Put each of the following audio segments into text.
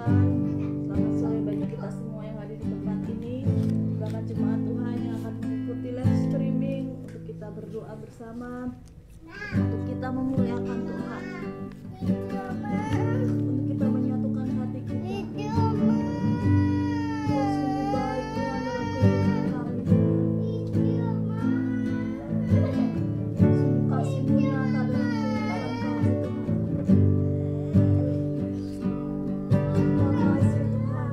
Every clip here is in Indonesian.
Tuhan. Selamat sore bagi kita semua yang hadir di tempat ini. Selamat jemaat Tuhan yang akan mengikuti live streaming untuk kita berdoa bersama, untuk kita memuliakan Tuhan, untuk kita menyatukan hati kita. Kau sungguh baik Tuhan dalam kehidupan kami. Sungguh kasih-Mu nyata dalam kehidupan kami. Terima kasih Tuhan.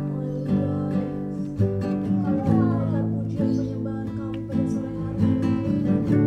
Haleluya. Kami menaikkan pujian penyembahan kami pada sore hari ini.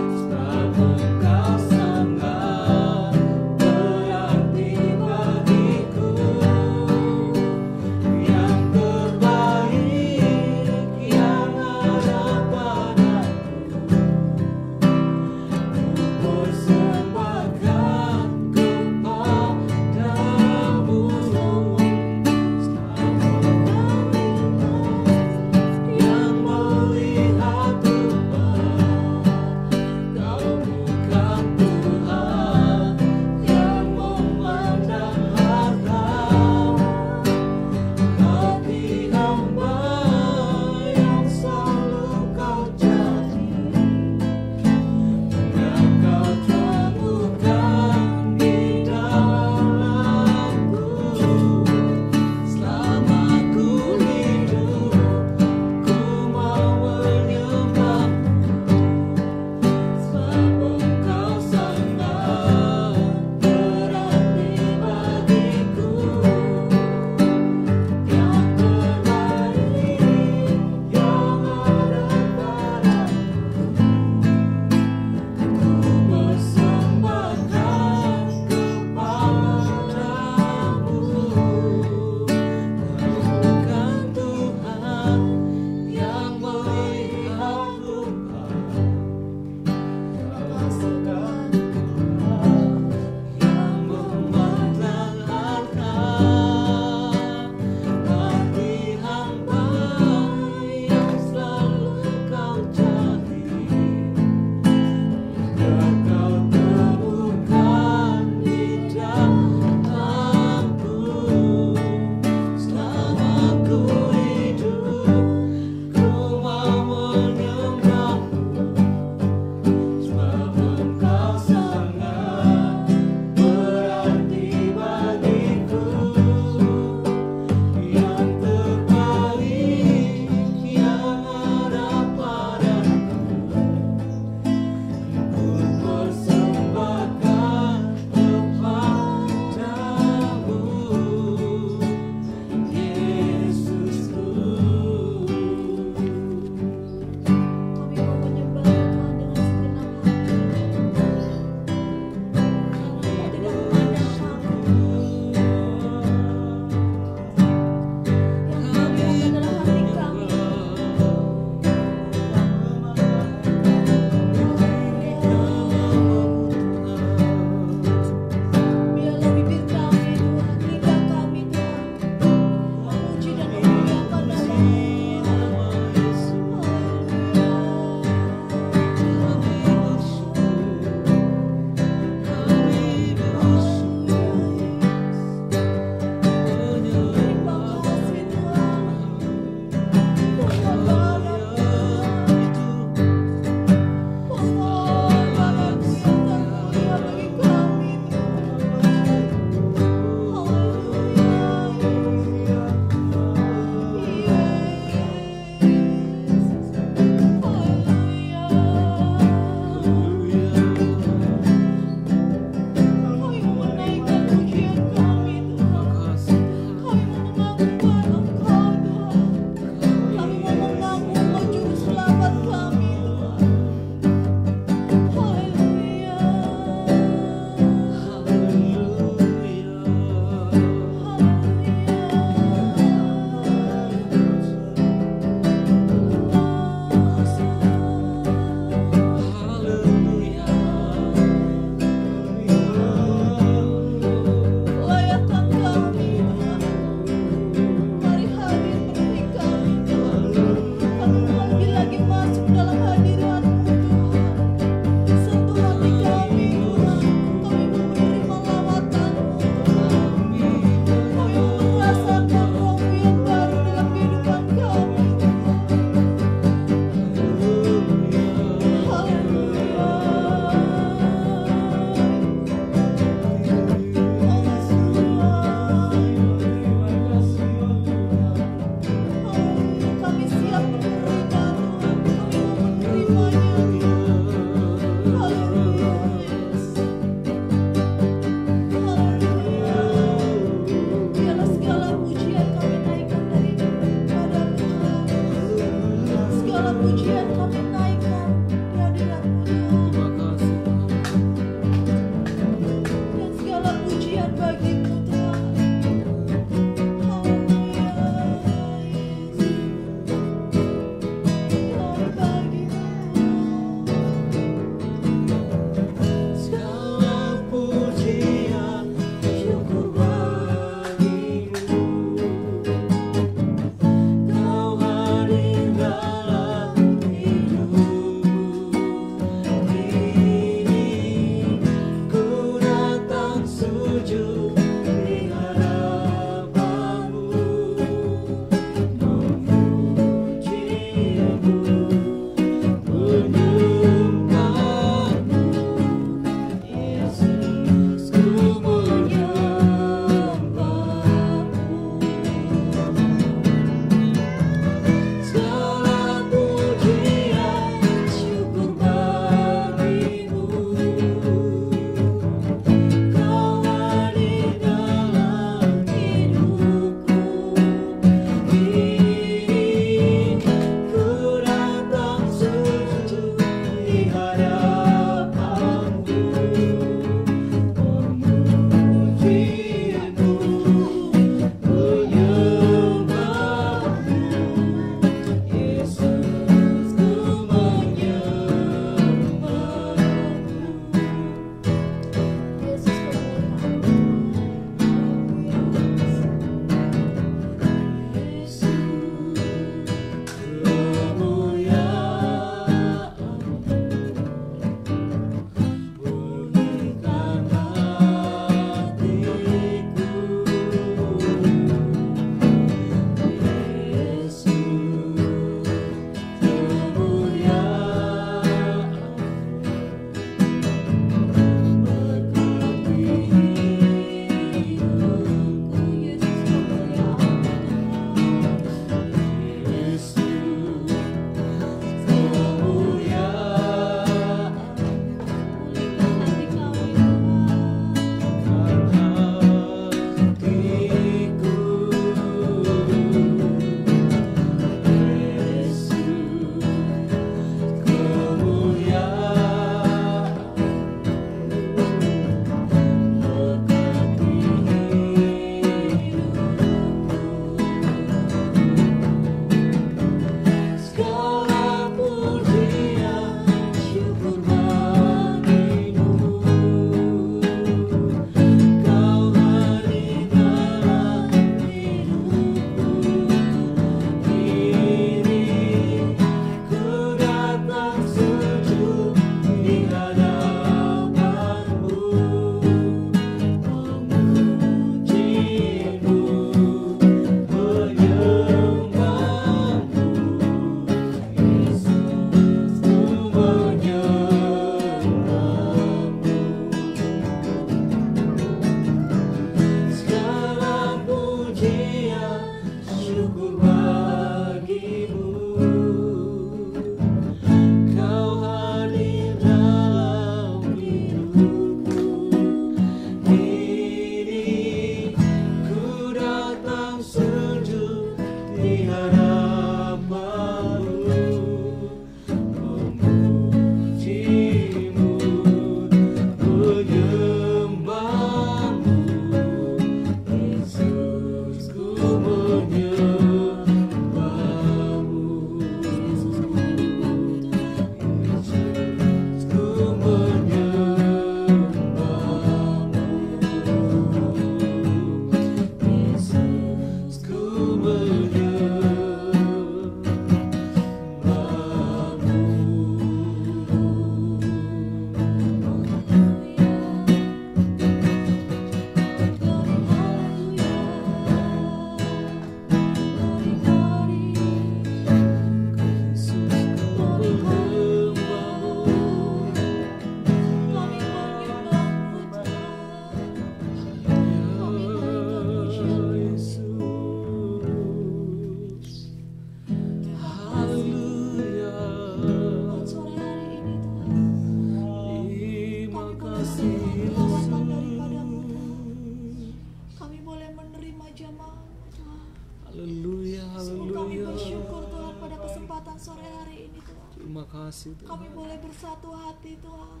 kesempatan sore hari ini Tuhan. Terima kasih Tuhan. Kami boleh bersatu hati Tuhan.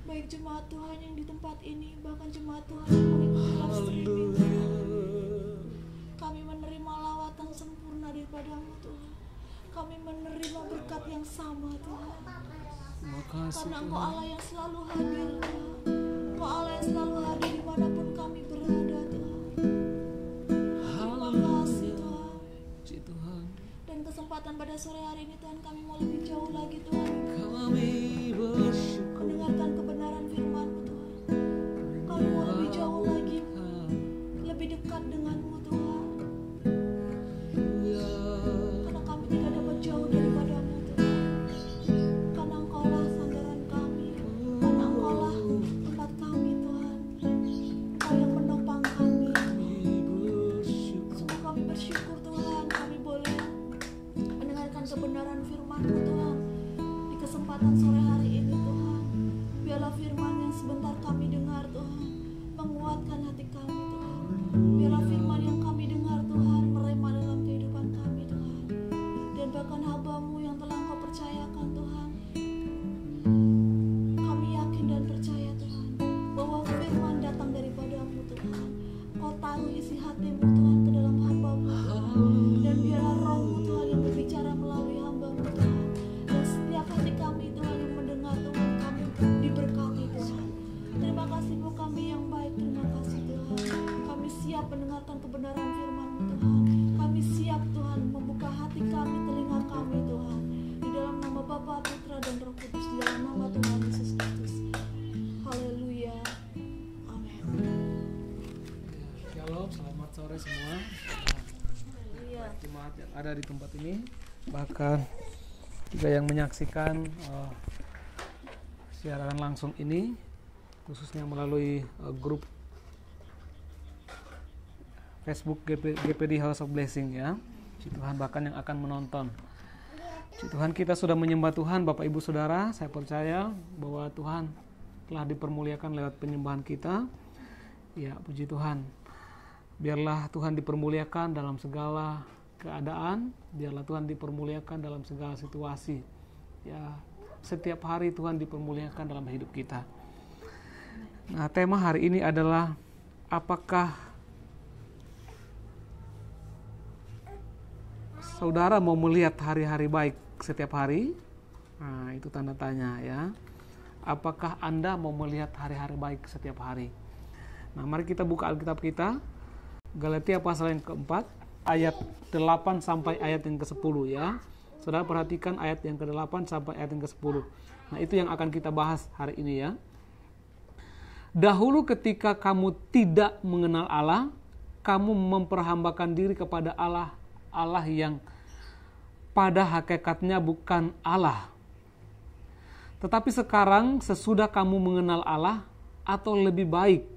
Baik jemaat Tuhan yang di tempat ini, bahkan jemaat Tuhan yang mengikuti live streaming Tuhan. Kami menerima lawatan sempurna daripada-Mu Tuhan. Kami menerima berkat yang sama Tuhan. Terima kasih Karena Engkau Tuhan. Allah yang selalu hadir Tuhan. Engkau Allah yang selalu hadir dimanapun kami berada Tuhan. Terima kasih Tuhan. Puji Tuhan. Dan kesempatan pada sore hari ini Tuhan, kami mau lebih jauh lagi Tuhan, Kami bersyukur. mendengarkan kebenaran firman-Mu Tuhan. Kami mau lebih jauh lagi, lebih dekat dengan-Mu Tuhan. Karena kami tidak dapat jauh daripada-Mu Tuhan. Karena Engkau-lah sandaran kami. Karena Engkau-lah tempat kami Tuhan. Engkau yang menopang kami. Sungguh kami bersyukur Tuhan, kami boleh mendengarkan kebenaran firman-Mu Tuhan di kesempatan sore hari ini Tuhan. Biarlah firman yang sebentar kami dengar Tuhan menguatkan hati kami Tuhan. Biarlah firman yang kami dengar Tuhan merema dalam kehidupan kami Tuhan. Dan bahkan hamba-Mu yang telah Engkau percayakan Tuhan, kami yakin dan percaya Tuhan bahwa firman datang daripada-Mu Tuhan. Kau taruh isi hati-Mu Tuhan ke dalam hamba-Mu Tuhan. Dan biarlah Roh-Mu Tuhan yang berbicara melalui hamba-Mu Tuhan. Dan setiap hati kami Tuhan yang mendengar Tuhan, kami diberkati Tuhan. Terima kasih Bu kami yang baik, terima kasih Tuhan. Kami siap mendengarkan kebenaran firman-Mu Tuhan. Kami siap Tuhan membuka hati kami, telinga kami Tuhan. Di dalam nama Bapa, Putra dan Roh Kudus, di dalam nama Tuhan Yesus Kristus. Haleluya. Amin. Shalom, selamat sore semua. Haleluya. Jemaat yang ada di tempat ini, bahkan juga yang menyaksikan siaran langsung ini, khususnya melalui grup Facebook GPD House of Blessing ya. Puji Tuhan, bahkan yang akan menonton. Puji Tuhan, kita sudah menyembah Tuhan Bapak Ibu Saudara. Saya percaya bahwa Tuhan telah dipermuliakan lewat penyembahan kita. Ya, puji Tuhan. Biarlah Tuhan dipermuliakan dalam segala keadaan. Biarlah Tuhan dipermuliakan dalam segala situasi. Ya, setiap hari Tuhan dipermuliakan dalam hidup kita. Nah, tema hari ini adalah apakah saudara mau melihat hari-hari baik setiap hari? Nah, itu tanda tanya ya. Apakah Anda mau melihat hari-hari baik setiap hari? Nah, mari kita buka Alkitab kita. Galatia pasal yang keempat, ayat 8 sampai ayat yang ke-10 ya. Saudara perhatikan ayat yang ke-8 sampai ayat yang ke-10. Nah, itu yang akan kita bahas hari ini ya. Dahulu ketika kamu tidak mengenal Allah, kamu memperhambakan diri kepada Allah yang pada hakikatnya bukan Allah. Tetapi sekarang sesudah kamu mengenal Allah, atau lebih baik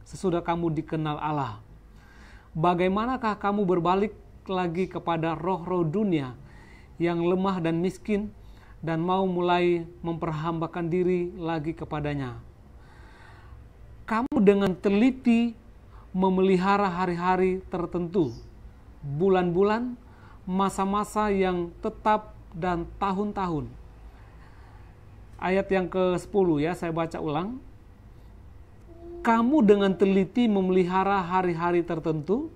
sesudah kamu dikenal Allah, bagaimanakah kamu berbalik lagi kepada roh-roh dunia yang lemah dan miskin dan mau mulai memperhambakan diri lagi kepadanya? Kamu dengan teliti memelihara hari-hari tertentu, bulan-bulan, masa-masa yang tetap dan tahun-tahun. Ayat yang ke-10 ya, saya baca ulang. Kamu dengan teliti memelihara hari-hari tertentu,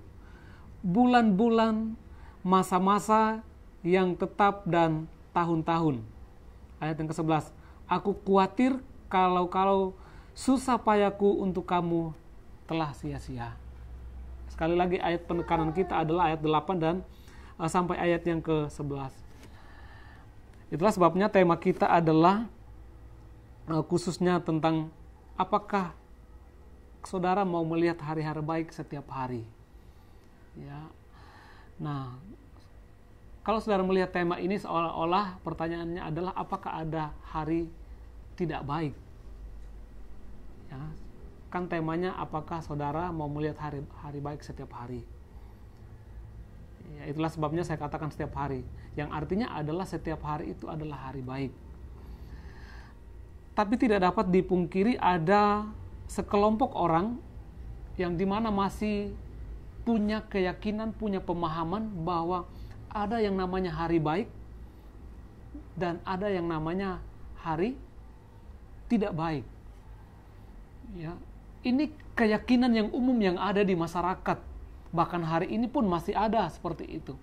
bulan-bulan, masa-masa yang tetap dan tahun-tahun. Ayat yang ke-11. Aku khawatir kalau susah payahku untuk kamu telah sia-sia. Sekali lagi ayat penekanan kita adalah ayat 8 dan sampai ayat yang ke-11. Itulah sebabnya tema kita adalah khususnya tentang apakah saudara mau melihat hari-hari baik setiap hari. Ya. Nah, kalau saudara melihat tema ini seolah-olah pertanyaannya adalah apakah ada hari tidak baik? Ya, kan temanya apakah saudara mau melihat hari baik setiap hari? Ya, itulah sebabnya saya katakan setiap hari. Yang artinya adalah setiap hari itu adalah hari baik. Tapi tidak dapat dipungkiri ada sekelompok orang yang dimana masih punya keyakinan, punya pemahaman bahwa ada yang namanya hari baik dan ada yang namanya hari tidak baik. Ya, ini keyakinan yang umum yang ada di masyarakat. Bahkan hari ini pun masih ada seperti itu.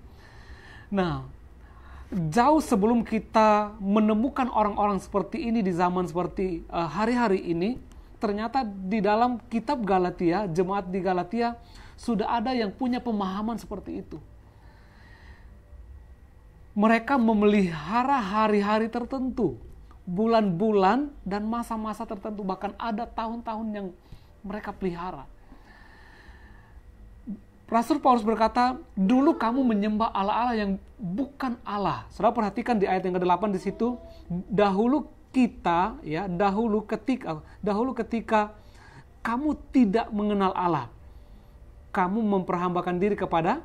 Nah, jauh sebelum kita menemukan orang-orang seperti ini di zaman seperti hari-hari ini, ternyata di dalam kitab Galatia, jemaat di Galatia sudah ada yang punya pemahaman seperti itu. Mereka memelihara hari-hari tertentu, bulan-bulan dan masa-masa tertentu, bahkan ada tahun-tahun yang mereka pelihara. Rasul Paulus berkata, dulu kamu menyembah Allah-Allah yang bukan Allah. Saudara perhatikan di ayat yang ke-8 di situ, dahulu ketika kamu tidak mengenal Allah, kamu memperhambakan diri kepada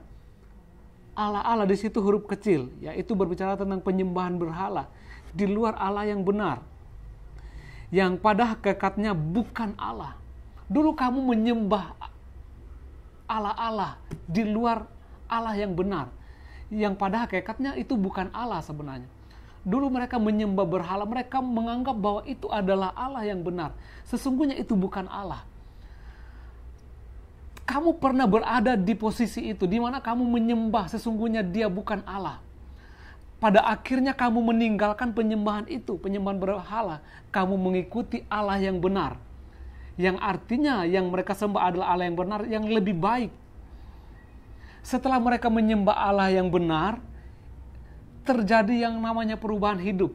Allah-Allah. Di situ huruf kecil, yaitu berbicara tentang penyembahan berhala di luar Allah yang benar, yang pada hakikatnya bukan Allah. Dulu kamu menyembah Allah-Allah di luar Allah yang benar, yang pada hakikatnya itu bukan Allah sebenarnya. Dulu mereka menyembah berhala, mereka menganggap bahwa itu adalah Allah yang benar. Sesungguhnya itu bukan Allah. Kamu pernah berada di posisi itu, di mana kamu menyembah sesungguhnya dia bukan Allah. Pada akhirnya kamu meninggalkan penyembahan itu, penyembahan berhala. Kamu mengikuti Allah yang benar. Yang artinya yang mereka sembah adalah Allah yang benar, yang lebih baik. Setelah mereka menyembah Allah yang benar, terjadi yang namanya perubahan hidup.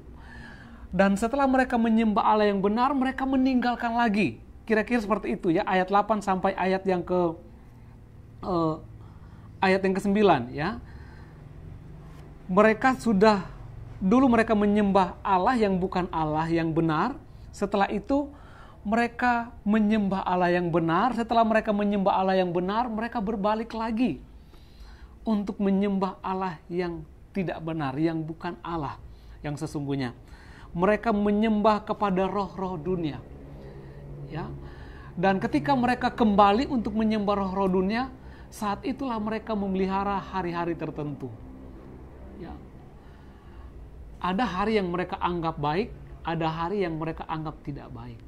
Dan setelah mereka menyembah Allah yang benar, mereka meninggalkan lagi. Kira-kira seperti itu ya, ayat 8 sampai ayat yang ke-9 ya. Dulu mereka menyembah Allah yang bukan Allah yang benar. Setelah itu mereka menyembah Allah yang benar. Setelah mereka menyembah Allah yang benar, mereka berbalik lagi untuk menyembah Allah yang tidak benar, yang bukan Allah yang sesungguhnya. Mereka menyembah kepada roh-roh dunia. Ya. Dan ketika mereka kembali untuk menyembah roh-roh dunia, saat itulah mereka memelihara hari-hari tertentu. Ya. Ada hari yang mereka anggap baik, ada hari yang mereka anggap tidak baik.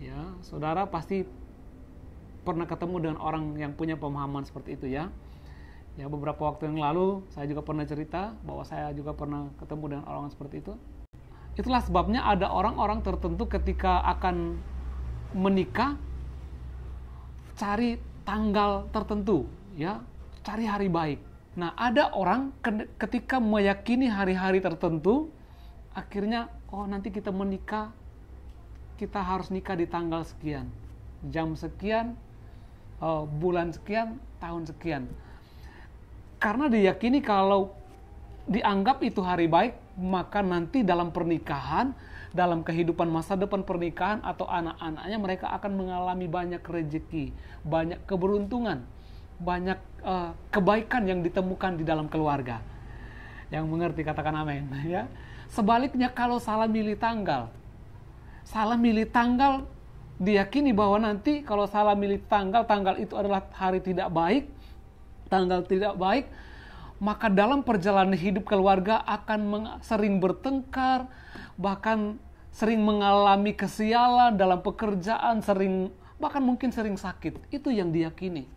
Ya, saudara pasti pernah ketemu dengan orang yang punya pemahaman seperti itu ya. Ya, beberapa waktu yang lalu saya juga pernah cerita bahwa saya juga pernah ketemu dengan orang seperti itu. Itulah sebabnya ada orang-orang tertentu ketika akan menikah cari tanggal tertentu, ya, cari hari baik. Nah, ada orang ketika meyakini hari-hari tertentu, akhirnya nanti kita menikah, kita harus nikah di tanggal sekian, jam sekian, bulan sekian, tahun sekian. Karena diyakini kalau dianggap itu hari baik, maka nanti dalam pernikahan, dalam kehidupan masa depan pernikahan atau anak-anaknya, mereka akan mengalami banyak rezeki, banyak keberuntungan, banyak kebaikan yang ditemukan di dalam keluarga. Yang mengerti katakan amin ya. Sebaliknya kalau salah milih tanggal diyakini bahwa nanti kalau salah milih tanggal itu adalah hari tidak baik, tanggal tidak baik, maka dalam perjalanan hidup keluarga akan sering bertengkar, bahkan sering mengalami kesialan dalam pekerjaan, bahkan mungkin sering sakit. Itu yang diyakini.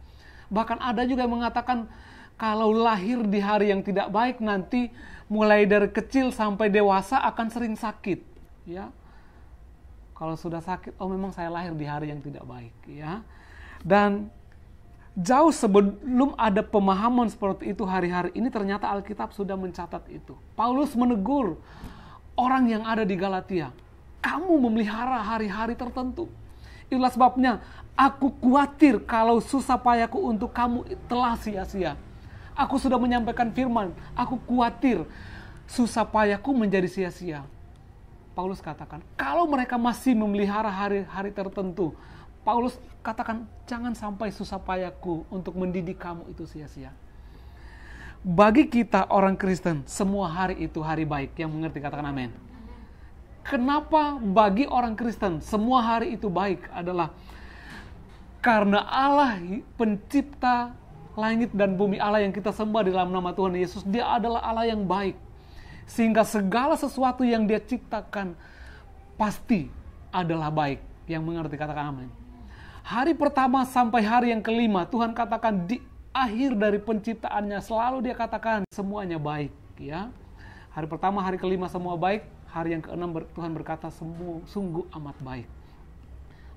Bahkan ada juga yang mengatakan kalau lahir di hari yang tidak baik, nanti mulai dari kecil sampai dewasa akan sering sakit. Ya, kalau sudah sakit, memang saya lahir di hari yang tidak baik. Ya, dan jauh sebelum ada pemahaman seperti itu hari-hari ini, ternyata Alkitab sudah mencatat itu. Paulus menegur orang yang ada di Galatia. Kamu memelihara hari-hari tertentu. Itulah sebabnya aku khawatir kalau susah payahku untuk kamu telah sia-sia. Aku sudah menyampaikan firman. Aku khawatir susah payahku menjadi sia-sia. Paulus katakan, kalau mereka masih memelihara hari-hari tertentu, Paulus katakan, jangan sampai susah payahku untuk mendidik kamu itu sia-sia. Bagi kita orang Kristen, semua hari itu hari baik. Yang mengerti katakan amin. Kenapa bagi orang Kristen semua hari itu baik adalah karena Allah pencipta langit dan bumi, Allah yang kita sembah di dalam nama Tuhan Yesus, dia adalah Allah yang baik. Sehingga segala sesuatu yang Dia ciptakan pasti adalah baik. Yang mengerti katakan amin. Hari pertama sampai hari yang kelima, Tuhan katakan di akhir dari penciptaannya selalu Dia katakan semuanya baik, ya. Hari pertama, hari kelima semua baik. Hari yang keenam Tuhan berkata semua sungguh amat baik.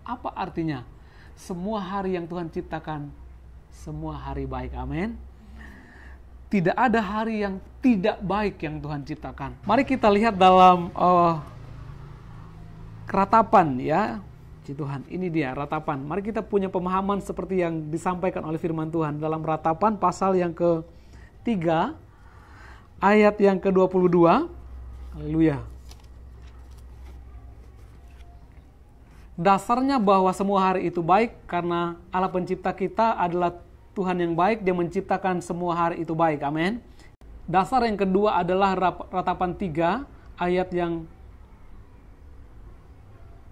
Apa artinya? Semua hari yang Tuhan ciptakan, semua hari baik. Amin. Tidak ada hari yang tidak baik yang Tuhan ciptakan. Mari kita lihat dalam ratapan, ya. Tuhan, ini dia ratapan. Mari kita punya pemahaman seperti yang disampaikan oleh firman Tuhan dalam ratapan pasal yang ke-3 ayat yang ke-22. Haleluya. Dasarnya bahwa semua hari itu baik karena Allah pencipta kita adalah Tuhan yang baik. Dia menciptakan semua hari itu baik. Amin. Dasar yang kedua adalah ratapan 3 ayat yang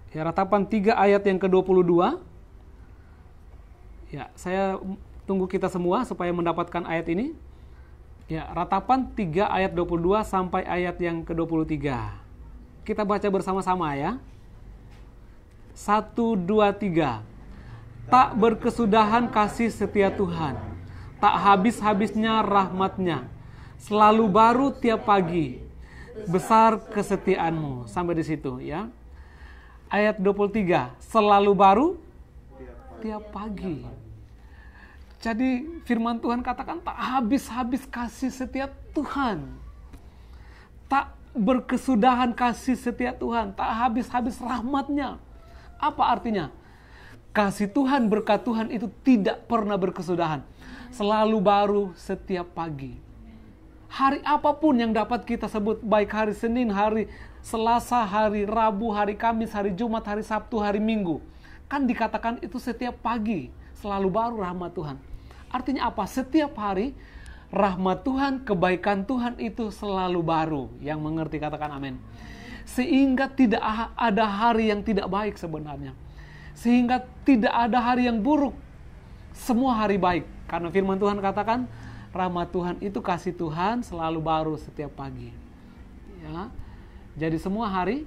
ratapan 3 ayat yang ke-22. Ya, saya tunggu kita semua supaya mendapatkan ayat ini. Ya, ratapan 3 ayat 22 sampai ayat yang ke-23. Kita baca bersama-sama ya. 1, 2, 3. Tak berkesudahan kasih setia Tuhan, tak habis-habisnya rahmat-Nya, selalu baru tiap pagi, besar kesetiaanmu. Sampai di situ ya. Ayat 23, selalu baru tiap pagi. Jadi firman Tuhan katakan tak habis-habis kasih setia Tuhan. Tak berkesudahan kasih setia Tuhan, tak habis-habis rahmat-Nya. Apa artinya? Kasih Tuhan, berkat Tuhan itu tidak pernah berkesudahan. Selalu baru setiap pagi. Hari apapun yang dapat kita sebut, baik hari Senin, hari Selasa, hari Rabu, hari Kamis, hari Jumat, hari Sabtu, hari Minggu. Kan dikatakan itu setiap pagi, selalu baru rahmat Tuhan. Artinya apa? Setiap hari, rahmat Tuhan, kebaikan Tuhan itu selalu baru. Yang mengerti katakan amin. Sehingga tidak ada hari yang tidak baik sebenarnya. Sehingga tidak ada hari yang buruk. Semua hari baik. Karena firman Tuhan katakan, rahmat Tuhan itu kasih Tuhan selalu baru setiap pagi. Ya. Jadi semua hari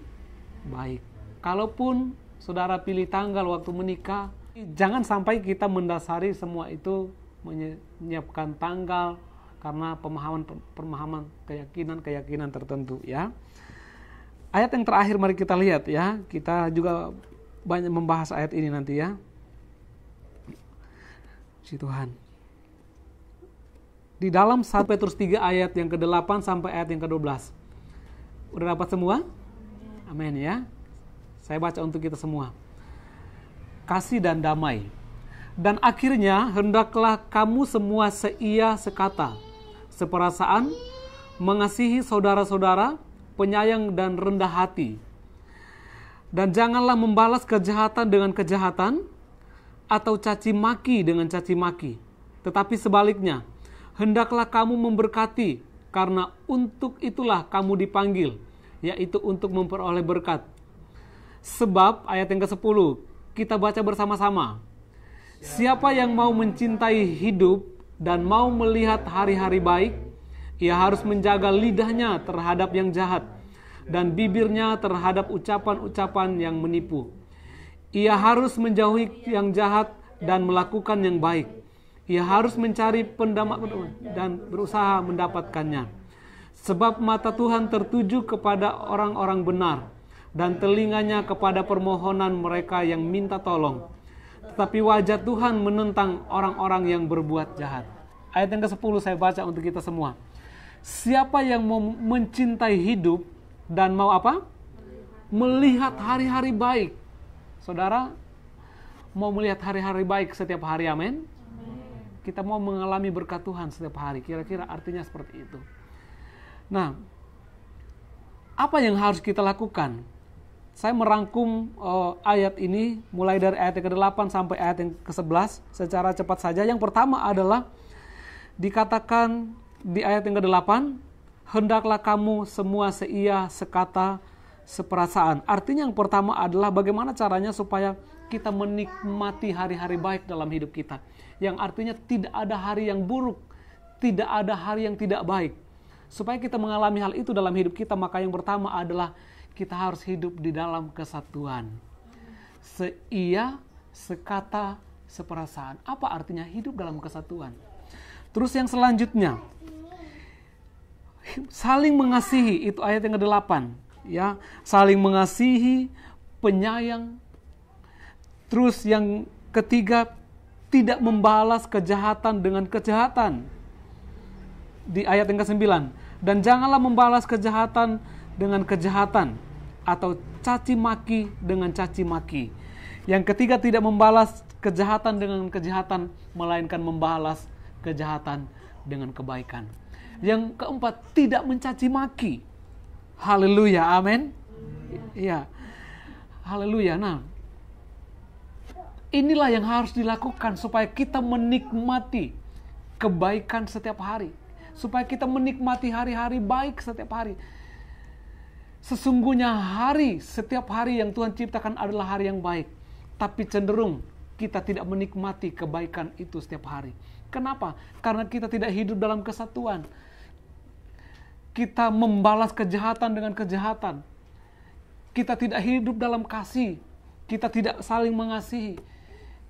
baik. Kalaupun saudara pilih tanggal waktu menikah, jangan sampai kita mendasari semua itu menyiapkan tanggal karena pemahaman keyakinan tertentu ya. Ayat yang terakhir mari kita lihat ya. Kita juga banyak membahas ayat ini nanti ya. Si Tuhan. Di dalam 1 Petrus 3 ayat yang ke-8 sampai ayat yang ke-12. Udah dapat semua? Amin ya. Saya baca untuk kita semua. Kasih dan damai. Dan akhirnya hendaklah kamu semua seia sekata, seperasaan, mengasihi saudara-saudara, penyayang dan rendah hati. Dan janganlah membalas kejahatan dengan kejahatan, atau caci maki dengan caci maki. Tetapi sebaliknya, hendaklah kamu memberkati, karena untuk itulah kamu dipanggil, yaitu untuk memperoleh berkat. Sebab, ayat yang ke-10, kita baca bersama-sama. Siapa yang mau mencintai hidup dan mau melihat hari-hari baik, ia harus menjaga lidahnya terhadap yang jahat dan bibirnya terhadap ucapan-ucapan yang menipu. Ia harus menjauhi yang jahat dan melakukan yang baik. Ia harus mencari pendamaian dan berusaha mendapatkannya. Sebab mata Tuhan tertuju kepada orang-orang benar dan telinganya kepada permohonan mereka yang minta tolong. Tetapi wajah Tuhan menentang orang-orang yang berbuat jahat. Ayat yang ke-10 saya baca untuk kita semua. Siapa yang mau mencintai hidup dan mau apa? Melihat hari-hari baik. Saudara, mau melihat hari-hari baik setiap hari, amin? Kita mau mengalami berkat Tuhan setiap hari. Kira-kira artinya seperti itu. Nah, apa yang harus kita lakukan? Saya merangkum ayat ini mulai dari ayat yang ke-8 sampai ayat yang ke-11 secara cepat saja. Yang pertama adalah dikatakan di ayat yang ke-8, hendaklah kamu semua seia, sekata, seperasaan. Artinya yang pertama adalah bagaimana caranya supaya kita menikmati hari-hari baik dalam hidup kita. Yang artinya tidak ada hari yang buruk, tidak ada hari yang tidak baik. Supaya kita mengalami hal itu dalam hidup kita, maka yang pertama adalah kita harus hidup di dalam kesatuan. Seia, sekata, seperasaan. Apa artinya hidup dalam kesatuan? Terus yang selanjutnya, saling mengasihi, itu ayat yang ke-8. Ya, saling mengasihi, penyayang. Terus yang ketiga, tidak membalas kejahatan dengan kejahatan. Di ayat yang ke-9, dan janganlah membalas kejahatan dengan kejahatan atau caci maki dengan caci maki. Yang ketiga, tidak membalas kejahatan dengan kejahatan, melainkan membalas kejahatan dengan kebaikan. Yang keempat, tidak mencaci maki. Haleluya, amin. Ya, haleluya. Nah, inilah yang harus dilakukan supaya kita menikmati kebaikan setiap hari. Supaya kita menikmati hari-hari baik setiap hari. Sesungguhnya setiap hari yang Tuhan ciptakan adalah hari yang baik. Tapi cenderung kita tidak menikmati kebaikan itu setiap hari. Kenapa? Karena kita tidak hidup dalam kesatuan. Kita membalas kejahatan dengan kejahatan. Kita tidak hidup dalam kasih. Kita tidak saling mengasihi.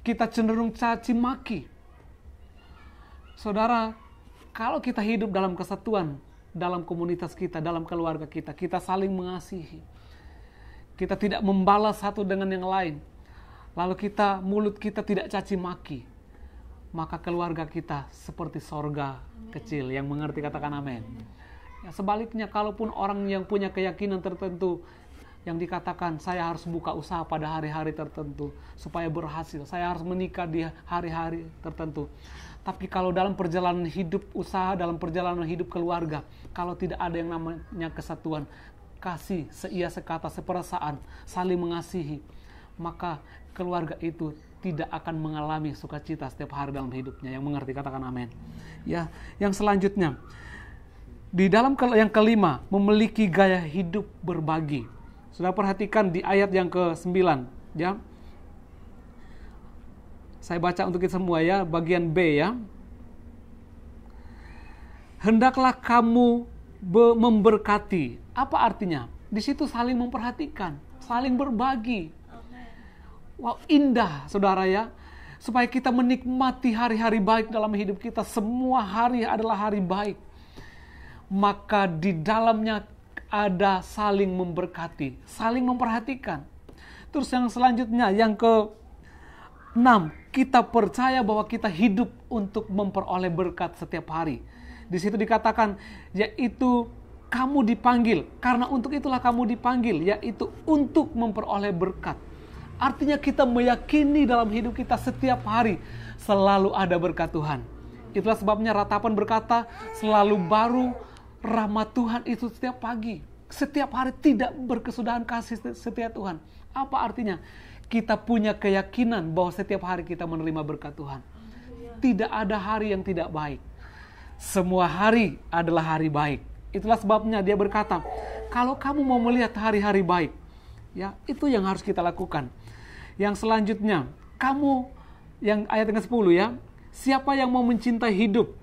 Kita cenderung caci maki. Saudara, kalau kita hidup dalam kesatuan, dalam komunitas kita, dalam keluarga kita, kita saling mengasihi. Kita tidak membalas satu dengan yang lain. Lalu mulut kita tidak caci maki. Maka keluarga kita seperti sorga kecil. Yang mengerti katakan amin. Ya, sebaliknya, kalaupun orang yang punya keyakinan tertentu, yang dikatakan saya harus buka usaha pada hari-hari tertentu supaya berhasil, saya harus menikah di hari-hari tertentu. Tapi kalau dalam perjalanan hidup usaha, dalam perjalanan hidup keluarga, kalau tidak ada yang namanya kesatuan, kasih, seia, sekata, seperasaan, saling mengasihi, maka keluarga itu tidak akan mengalami sukacita setiap hari dalam hidupnya. Yang mengerti katakan amin. Ya, yang selanjutnya, di dalam yang kelima, memiliki gaya hidup berbagi. Sudah perhatikan di ayat yang ke-9, ya. Saya baca untuk kita semua ya, bagian B ya. Hendaklah kamu memberkati. Apa artinya? Di situ saling memperhatikan, saling berbagi. Wow, indah saudara ya. Supaya kita menikmati hari-hari baik dalam hidup kita. Semua hari adalah hari baik. Maka di dalamnya ada saling memberkati, saling memperhatikan. Terus yang selanjutnya, yang ke-6, kita percaya bahwa kita hidup untuk memperoleh berkat setiap hari. Di situ dikatakan, yaitu kamu dipanggil, karena untuk itulah kamu dipanggil, yaitu untuk memperoleh berkat. Artinya kita meyakini dalam hidup kita setiap hari selalu ada berkat Tuhan. Itulah sebabnya ratapan berkata, selalu baru rahmat Tuhan itu setiap pagi. Setiap hari tidak berkesudahan kasih setia Tuhan. Apa artinya? Kita punya keyakinan bahwa setiap hari kita menerima berkat Tuhan. Tidak ada hari yang tidak baik. Semua hari adalah hari baik. Itulah sebabnya dia berkata, kalau kamu mau melihat hari-hari baik, ya itu yang harus kita lakukan. Yang selanjutnya, kamu, yang ayat yang ke-10 ya, siapa yang mau mencintai hidup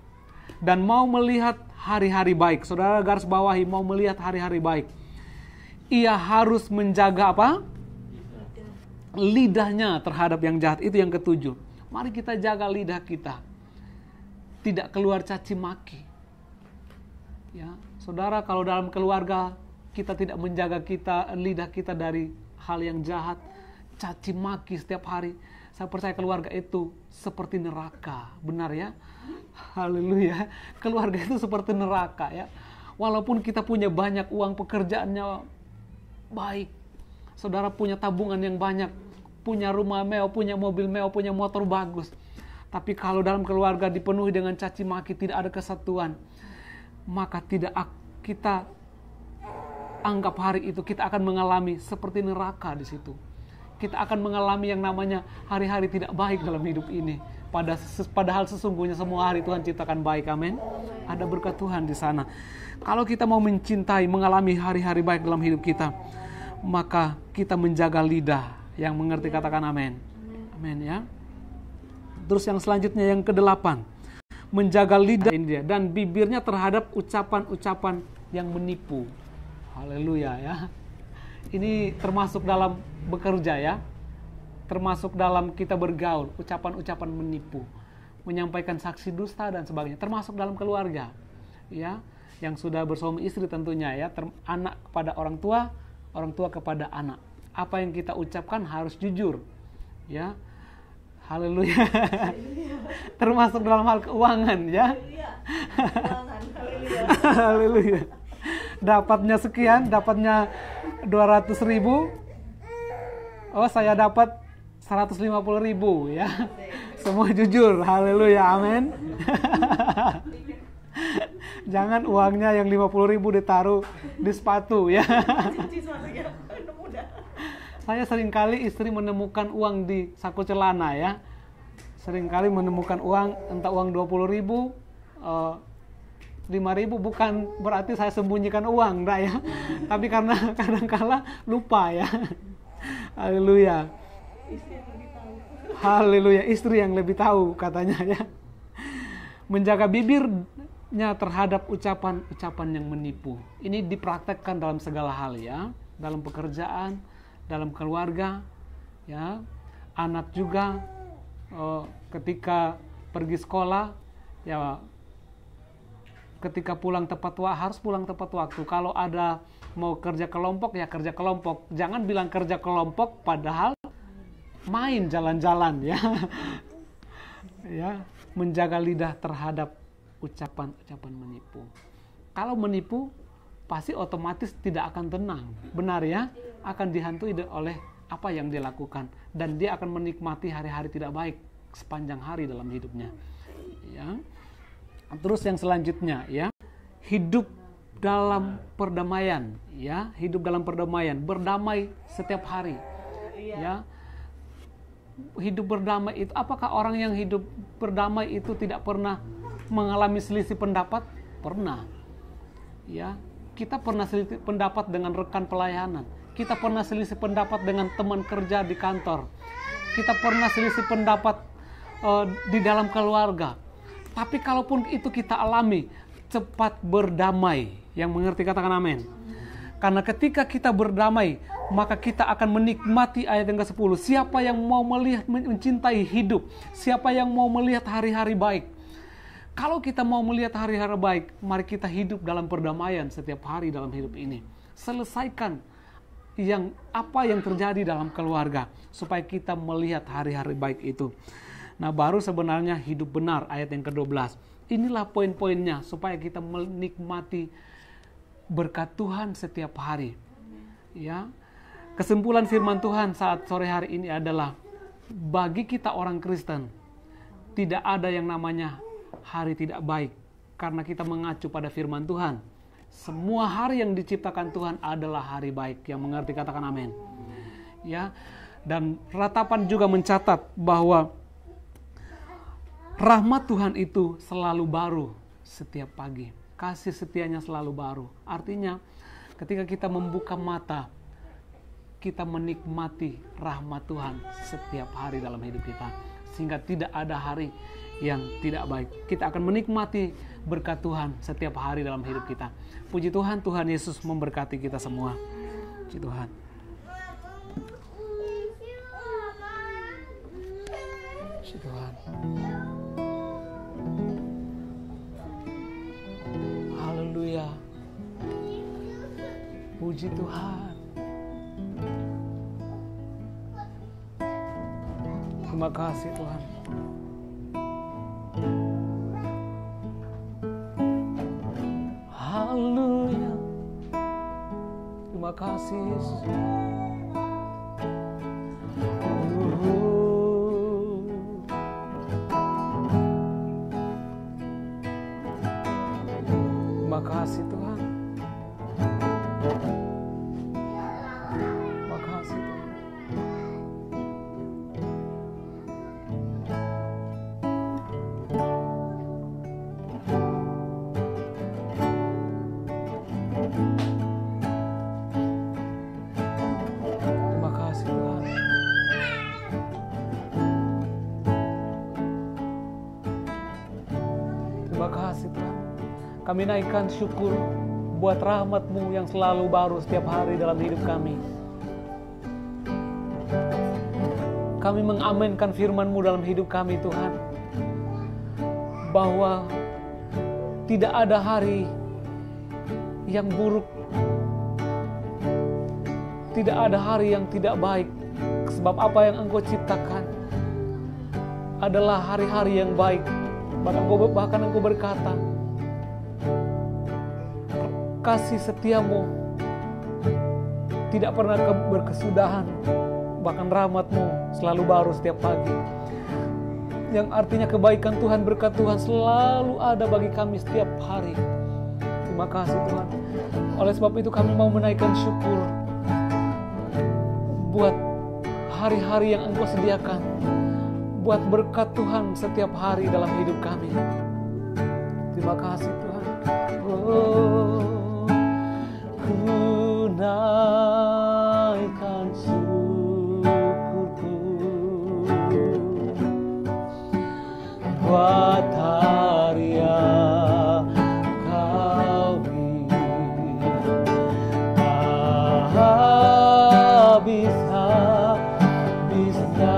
dan mau melihat hari-hari baik. Saudara garis bawahi, mau melihat hari-hari baik. Ia harus menjaga apa? Lidahnya terhadap yang jahat. Itu yang ke-7. Mari kita jaga lidah kita. Tidak keluar caci maki. Ya, saudara, kalau dalam keluarga kita tidak menjaga lidah kita dari hal yang jahat, caci maki setiap hari, saya percaya keluarga itu seperti neraka. Benar ya? Haleluya. Keluarga itu seperti neraka ya. Walaupun kita punya banyak uang, pekerjaannya baik, saudara punya tabungan yang banyak, punya rumah mewah, punya mobil mewah, punya motor bagus, tapi kalau dalam keluarga dipenuhi dengan caci maki, tidak ada kesatuan, maka tidak kita anggap hari itu kita akan mengalami seperti neraka di situ. Kita akan mengalami yang namanya hari-hari tidak baik dalam hidup ini. Padahal sesungguhnya semua hari Tuhan ciptakan baik, amin. Ada berkat Tuhan di sana. Kalau kita mau mencintai, mengalami hari-hari baik dalam hidup kita, maka kita menjaga lidah. Yang mengerti katakan amin. Amin ya. Terus yang selanjutnya yang ke-8, menjaga lidah ini dia, dan bibirnya terhadap ucapan-ucapan yang menipu. Haleluya ya. Ini termasuk dalam bekerja ya, termasuk dalam kita bergaul, ucapan-ucapan menipu, menyampaikan saksi dusta dan sebagainya, termasuk dalam keluarga ya, yang sudah bersuami istri tentunya ya, anak kepada orang tua kepada anak. Apa yang kita ucapkan harus jujur ya. Haleluya. Termasuk dalam hal keuangan ya. Haleluya. Dapatnya sekian, dapatnya 200.000. Oh, saya dapat 150.000 ya. Semua jujur. Haleluya. Amin. Jangan uangnya yang 50.000 ditaruh di sepatu ya. Saya seringkali istri menemukan uang di saku celana ya. Seringkali menemukan uang, entah uang 20.000, 5.000, bukan berarti saya sembunyikan uang, enggak ya. Tapi karena kadang-kala lupa ya. Haleluya. Haleluya, istri yang lebih tahu katanya ya. Menjaga bibirnya terhadap ucapan-ucapan yang menipu. Ini dipraktekkan dalam segala hal ya, dalam pekerjaan, dalam keluarga ya. Anak juga ketika pergi sekolah ya, ketika pulang tepat waktu, harus pulang tepat waktu. Kalau ada mau kerja kelompok ya kerja kelompok. Jangan bilang kerja kelompok padahal main jalan-jalan ya. Ya, menjaga lidah terhadap ucapan-ucapan menipu. Kalau menipu pasti otomatis tidak akan tenang. Benar ya? Akan dihantui oleh apa yang dia lakukan, dan dia akan menikmati hari-hari tidak baik sepanjang hari dalam hidupnya. Ya. Terus yang selanjutnya ya, hidup dalam perdamaian ya, hidup dalam perdamaian, berdamai setiap hari. Ya. Hidup berdamai itu, apakah orang yang hidup berdamai itu tidak pernah mengalami selisih pendapat? Pernah. Ya, kita pernah selisih pendapat dengan rekan pelayanan. Kita pernah selisih pendapat dengan teman kerja di kantor. Kita pernah selisih pendapat di dalam keluarga. Tapi kalaupun itu kita alami, cepat berdamai. Yang mengerti katakan amin. Karena ketika kita berdamai, maka kita akan menikmati ayat yang ke-10. Siapa yang mau melihat, mencintai hidup, siapa yang mau melihat hari-hari baik. Kalau kita mau melihat hari-hari baik, mari kita hidup dalam perdamaian setiap hari dalam hidup ini. Selesaikan apa yang terjadi dalam keluarga, supaya kita melihat hari-hari baik itu. Nah, baru sebenarnya hidup benar, ayat yang ke-12. Inilah poin-poinnya supaya kita menikmati berkat Tuhan setiap hari. Ya. Kesimpulan firman Tuhan saat sore hari ini adalah, bagi kita orang Kristen tidak ada yang namanya hari tidak baik, karena kita mengacu pada firman Tuhan. Semua hari yang diciptakan Tuhan adalah hari baik. Yang mengerti katakan amin. Ya. Dan ratapan juga mencatat bahwa rahmat Tuhan itu selalu baru setiap pagi. Kasih setianya selalu baru. Artinya ketika kita membuka mata, kita menikmati rahmat Tuhan setiap hari dalam hidup kita. Sehingga tidak ada hari yang tidak baik. Kita akan menikmati berkat Tuhan setiap hari dalam hidup kita. Puji Tuhan, Tuhan Yesus memberkati kita semua. Puji Tuhan. Puji Tuhan. Haleluya. Puji Tuhan. Terima kasih Tuhan. Haleluya. Terima kasih Yesus. Terima kasih Tuhan. Terima kasih Tuhan. Kami naikkan syukur buat rahmat-Mu yang selalu baru setiap hari dalam hidup kami. Kami mengamenkan firman-Mu dalam hidup kami, Tuhan, bahwa tidak ada hari yang buruk, tidak ada hari yang tidak baik, sebab apa yang Engkau ciptakan adalah hari-hari yang baik. Bahkan Engkau berkata, kasih setia-Mu tidak pernah berkesudahan, bahkan rahmat-Mu selalu baru setiap pagi. Yang artinya kebaikan Tuhan, berkat Tuhan selalu ada bagi kami setiap hari. Terima kasih Tuhan. Oleh sebab itu kami mau menaikkan syukur buat hari-hari yang Engkau sediakan, buat berkat Tuhan setiap hari dalam hidup kami. Terima kasih Tuhan. Ku naikkan syukurku buat hari yang Kau beri, tak habis-habisnya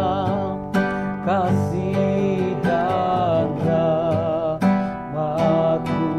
kasih dan rahmat-Mu.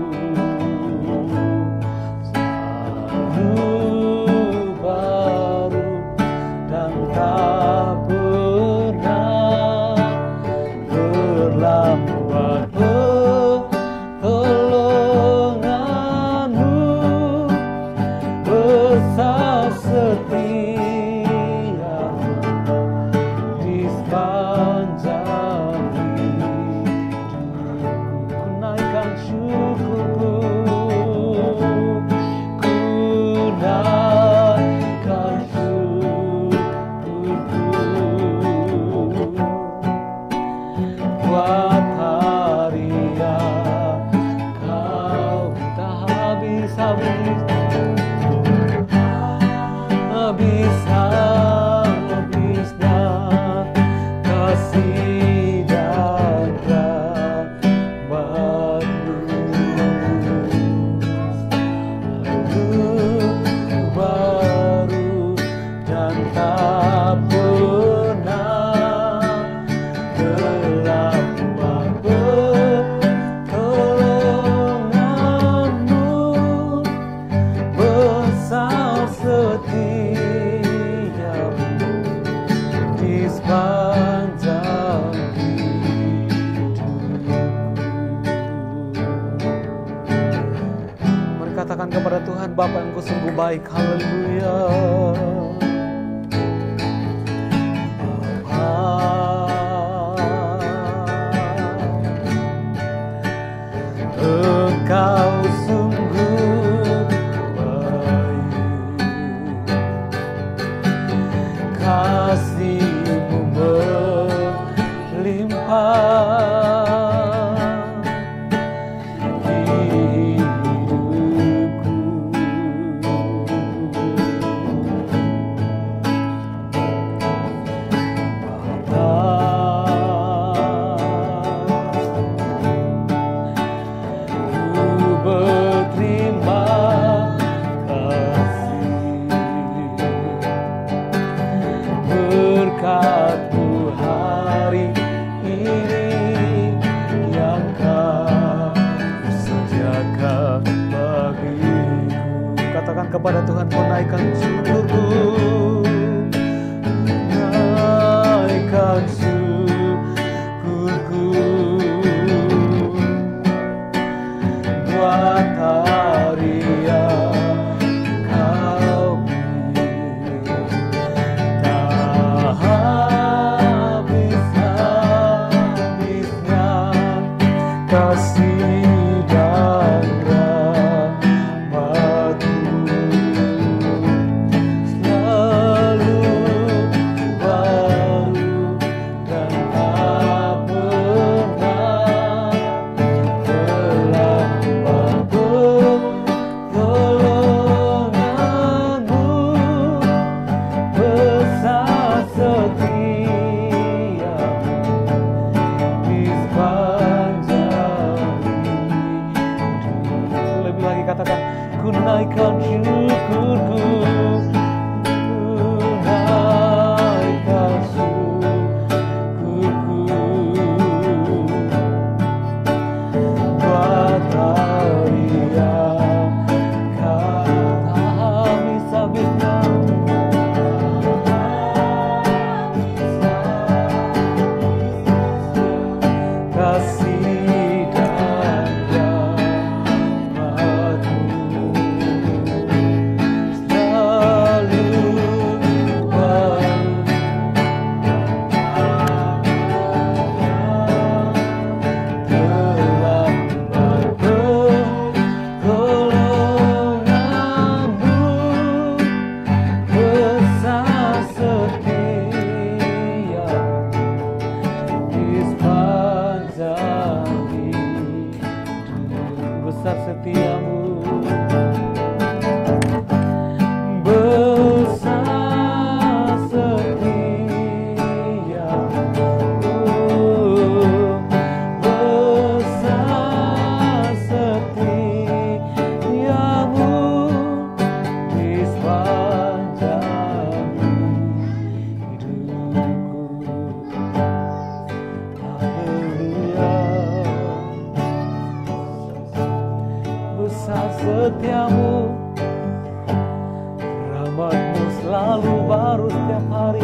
Katakan kepada Tuhan, Bapa Engkau sungguh baik. Haleluya. Engkau sungguh baik, kasih-Mu melimpah. Berkat-Mu hari ini yang Kau sediakan bagiku. Katakan kepada Tuhan, kau naikkan syukurku, naikkan syukurku buat hari yang kasih dan rahmat-Mu selalu baru naikkan syukurku, naikkan syukurku. Buat hari yang habis-habisnya kasih dan rahmat-Mu selalu telah pertolongan-Mu besar setia di sepanjang hidup. Besar setiamu, besar setiamu, besar setiamu di sepanjang hidupku. Haleluya. Besar setiamu, rahmat-Mu selalu baru setiap hari.